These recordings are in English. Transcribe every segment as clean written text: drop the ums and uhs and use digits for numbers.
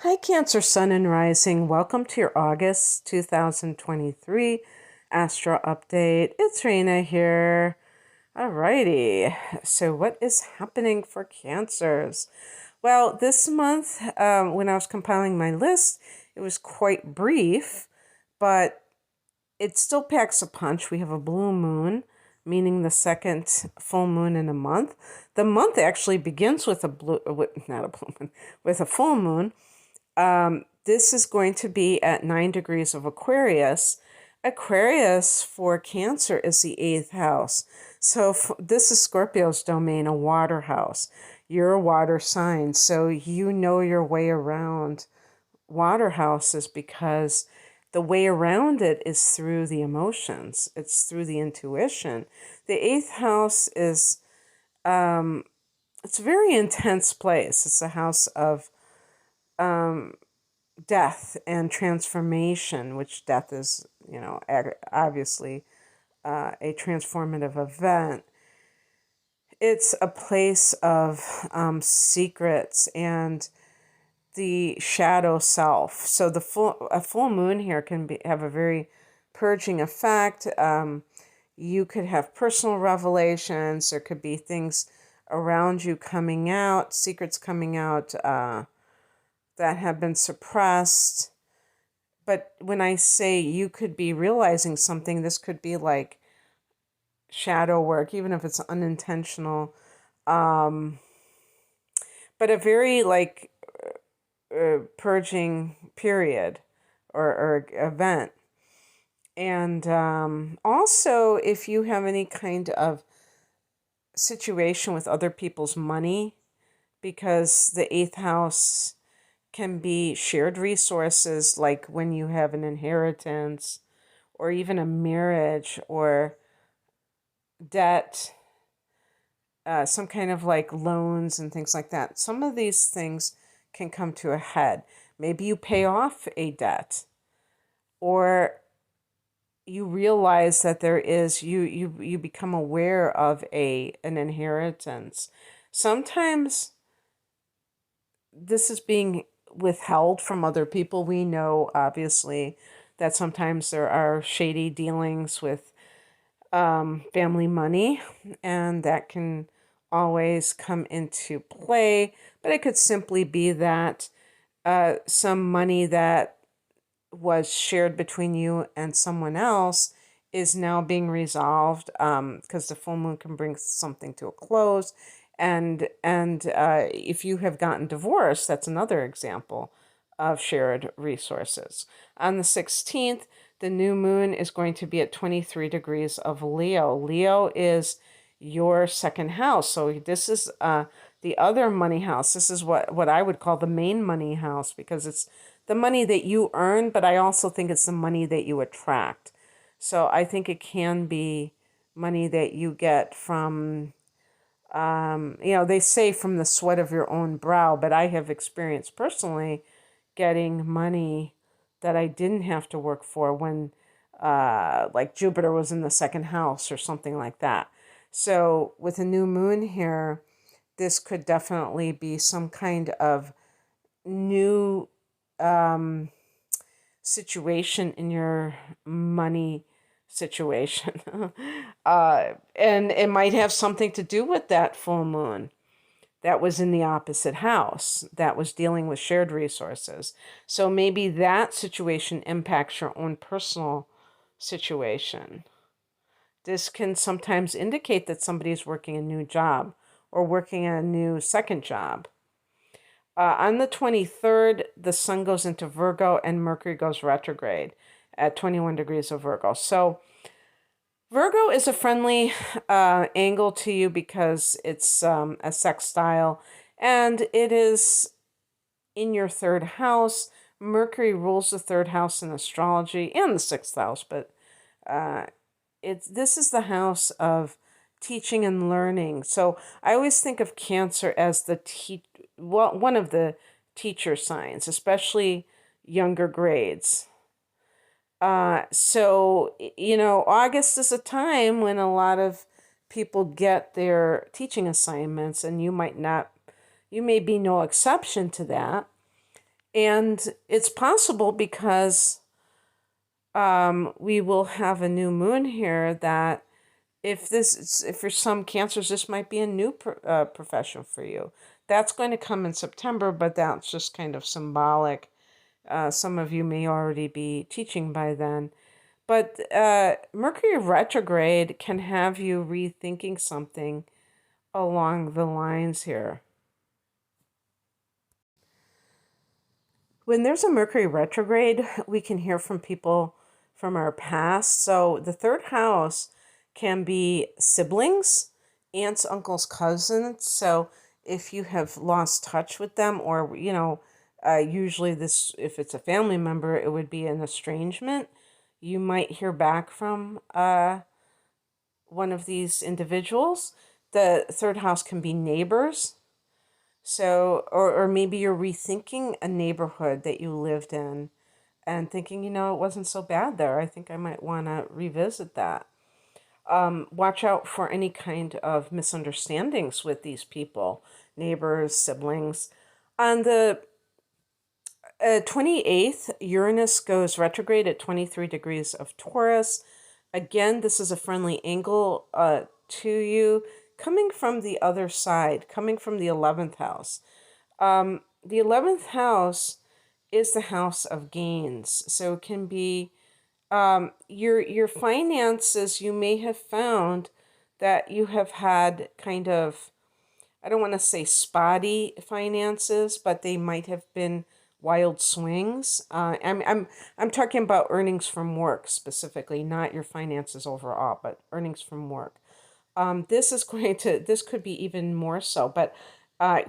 Hi, Cancer Sun and Rising. Welcome to your August 2023 Astro Update. It's Raina here. Alrighty. So, what is happening for Cancers? Well, this month, when I was compiling my list, it was quite brief, but it still packs a punch. We have a blue moon, meaning the second full moon in a month. The month actually begins with not a blue moon, with a full moon. This is going to be at 9 degrees of Aquarius. Aquarius for Cancer is the eighth house. So this is Scorpio's domain, a water house. You're a water sign, so you know your way around water houses because the way around it is through the emotions. It's through the intuition. The eighth house is, it's a very intense place. It's a house of death and transformation, which death is, obviously a transformative event. It's a place of secrets and the shadow self. So a full moon here can have a very purging effect. You could have personal revelations. There could be things around you coming out, secrets coming out that have been suppressed. But when I say you could be realizing something, this could be like shadow work, even if it's unintentional. But a very purging period or event. And also, if you have any kind of situation with other people's money, because the eighth house can be shared resources, like when you have an inheritance or even a marriage or debt, some kind of like loans and things like that. Some of these things can come to a head. Maybe you pay off a debt, or you realize that there is you become aware of an inheritance. Sometimes this is being withheld from other people. We know, obviously, that sometimes there are shady dealings with family money, and that can always come into play. But it could simply be that some money that was shared between you and someone else is now being resolved, because the full moon can bring something to a close. And if you have gotten divorced, that's another example of shared resources. On the 16th, the new moon is going to be at 23 degrees of Leo. Leo is your second house. So this is the other money house. This is what I would call the main money house, because it's the money that you earn, but I also think it's the money that you attract. So I think it can be money that you get from, they say from the sweat of your own brow, but I have experienced personally getting money that I didn't have to work for when, like Jupiter was in the second house or something like that. So with a new moon here, this could definitely be some kind of new situation in your money situation. And it might have something to do with that full moon that was in the opposite house, that was dealing with shared resources. So maybe that situation impacts your own personal situation. This can sometimes indicate that somebody's working a new job or working a new second job. On the 23rd, the sun goes into Virgo and Mercury goes retrograde at 21 degrees of Virgo. So Virgo is a friendly angle to you because it's a sextile, and it is in your third house. Mercury rules the third house in astrology and the sixth house, but this is the house of teaching and learning. So I always think of Cancer as one of the teacher signs, especially younger grades. So, August is a time when a lot of people get their teaching assignments, and you may be no exception to that. And it's possible because we will have a new moon here that if for some cancers, this might be a new profession for you. That's going to come in September, but that's just kind of symbolic. Some of you may already be teaching by then. But Mercury retrograde can have you rethinking something along the lines here. When there's a Mercury retrograde, we can hear from people from our past. So the third house can be siblings, aunts, uncles, cousins. So if you have lost touch with them, or, usually this, if it's a family member, it would be an estrangement. You might hear back from one of these individuals. The third house can be neighbors. So, or maybe you're rethinking a neighborhood that you lived in and thinking, it wasn't so bad there. I think I might want to revisit that. Watch out for any kind of misunderstandings with these people, neighbors, siblings. On the 28th, Uranus goes retrograde at 23 degrees of Taurus. Again, this is a friendly angle to you coming from the other side, coming from the 11th house. The 11th house is the house of gains. So it can be your finances. You may have found that you have had kind of, I don't want to say spotty finances, but they might have been wild swings. I'm talking about earnings from work specifically, not your finances overall, but earnings from work. This could be even more so, but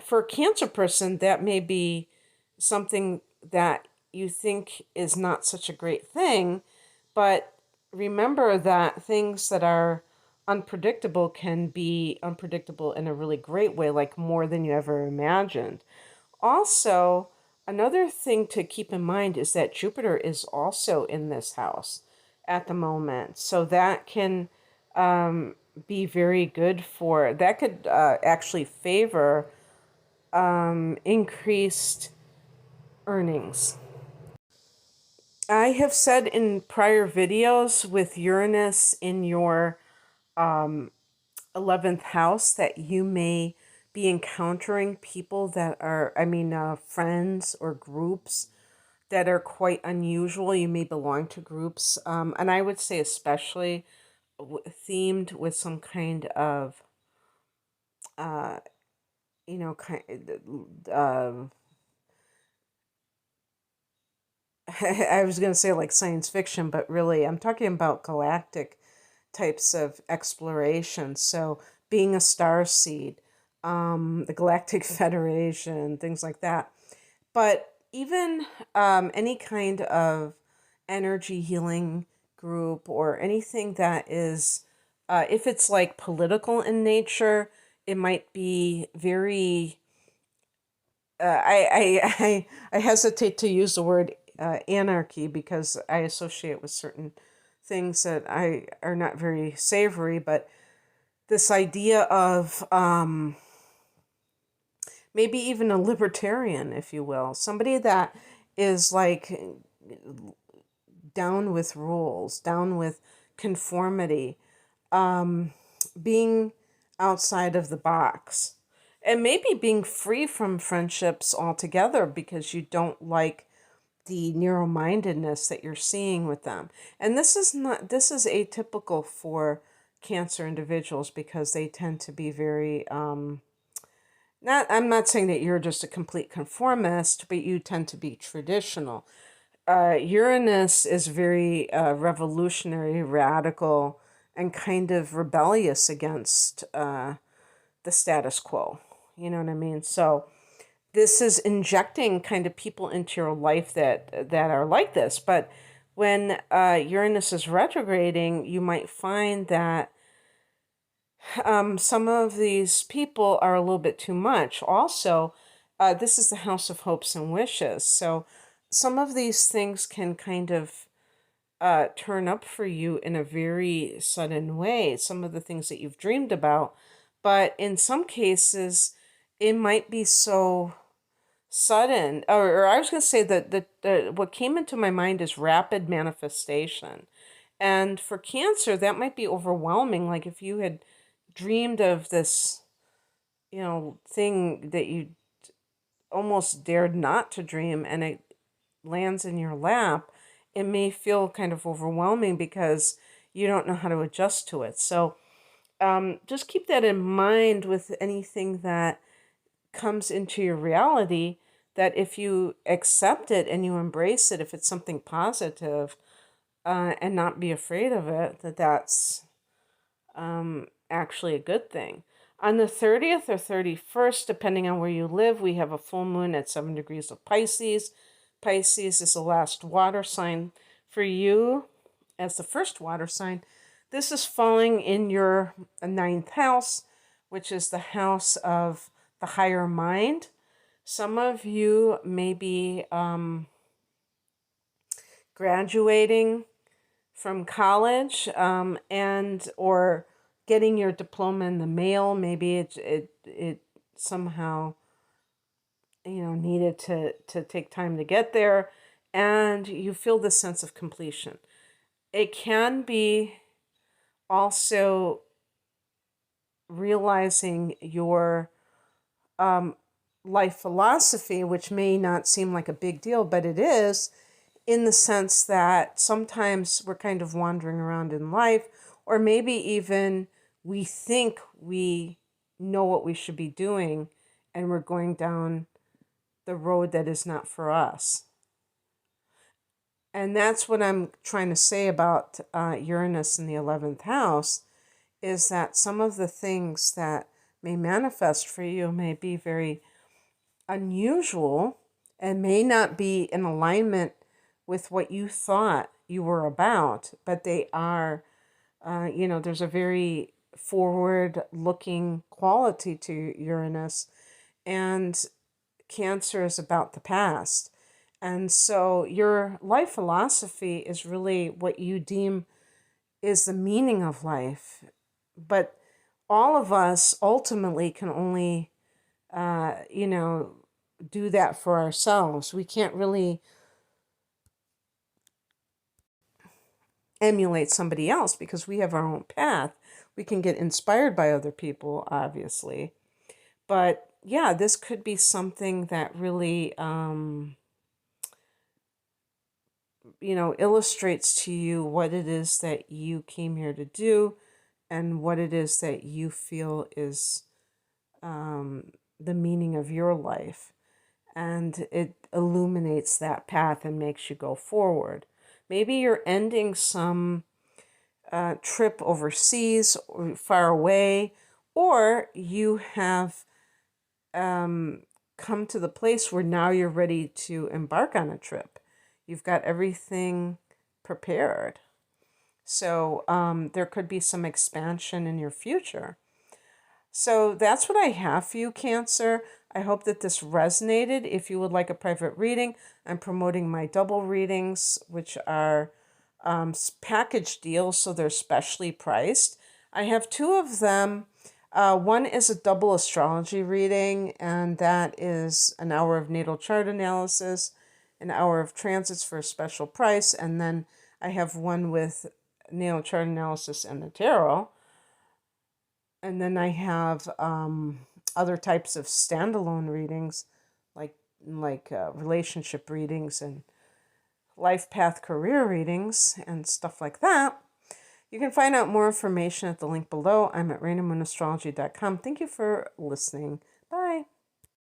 for a Cancer person, that may be something that you think is not such a great thing, but remember that things that are unpredictable can be unpredictable in a really great way, like more than you ever imagined. Also, another thing to keep in mind is that Jupiter is also in this house at the moment. So that can be very good that could actually favor increased earnings. I have said in prior videos with Uranus in your 11th house that you may be encountering people that are, friends or groups that are quite unusual. You may belong to groups, and I would say especially themed with some kind of, uh, kind I was going to say like science fiction, but really I'm talking about galactic types of exploration. So being a star seed, the Galactic Federation, things like that. But even any kind of energy healing group or anything that is, if it's like political in nature, it might be very. I hesitate to use the word anarchy because I associate with certain things that I are not very savory, but this idea of maybe even a libertarian, if you will, somebody that is like down with rules, down with conformity, being outside of the box, and maybe being free from friendships altogether because you don't like the narrow-mindedness that you're seeing with them. And this is atypical for Cancer individuals because they tend to be very I'm not saying that you're just a complete conformist, but you tend to be traditional. Uranus is very revolutionary, radical, and kind of rebellious against the status quo. You know what I mean? So this is injecting kind of people into your life that are like this. But when Uranus is retrograding, you might find that some of these people are a little bit too much. Also, this is the house of hopes and wishes. So some of these things can kind of turn up for you in a very sudden way. Some of the things that you've dreamed about. But in some cases, it might be so sudden, or I was going to say that what came into my mind is rapid manifestation. And for Cancer, that might be overwhelming. Like if you had dreamed of this, thing that you almost dared not to dream and it lands in your lap, it may feel kind of overwhelming because you don't know how to adjust to it. So just keep that in mind with anything that comes into your reality, that if you accept it and you embrace it, if it's something positive, and not be afraid of it, that's actually a good thing. On the 30th or 31st, depending on where you live, we have a full moon at 7 degrees of Pisces. Pisces is the last water sign for you as the first water sign. This is falling in your ninth house, which is the house of the higher mind. Some of you may be graduating from college, and or getting your diploma in the mail. Maybe it somehow needed to take time to get there, and you feel this sense of completion. It can be also realizing your life philosophy, which may not seem like a big deal, but it is, in the sense that sometimes we're kind of wandering around in life, or maybe even we think we know what we should be doing and we're going down the road that is not for us. And that's what I'm trying to say about Uranus in the 11th house, is that some of the things that may manifest for you may be very unusual and may not be in alignment with what you thought you were about, but they are, there's a very forward looking quality to Uranus, and Cancer is about the past. And so your life philosophy is really what you deem is the meaning of life. But all of us ultimately can only, do that for ourselves. We can't really emulate somebody else because we have our own path. We can get inspired by other people, obviously. But yeah, this could be something that really, illustrates to you what it is that you came here to do and what it is that you feel is the meaning of your life. And it illuminates that path and makes you go forward. Maybe you're ending some trip overseas or far away, or you have come to the place where now you're ready to embark on a trip. You've got everything prepared. So there could be some expansion in your future. So that's what I have for you, Cancer. I hope that this resonated. If you would like a private reading, I'm promoting my double readings, which are package deals, so they're specially priced. I have two of them. One is a double astrology reading, and that is an hour of natal chart analysis, an hour of transits for a special price, and then I have one with natal chart analysis and the tarot. And then I have other types of standalone readings, like relationship readings and life path career readings and stuff like that. You can find out more information at the link below. I'm at RainaMoonAstrology.com. Thank you for listening.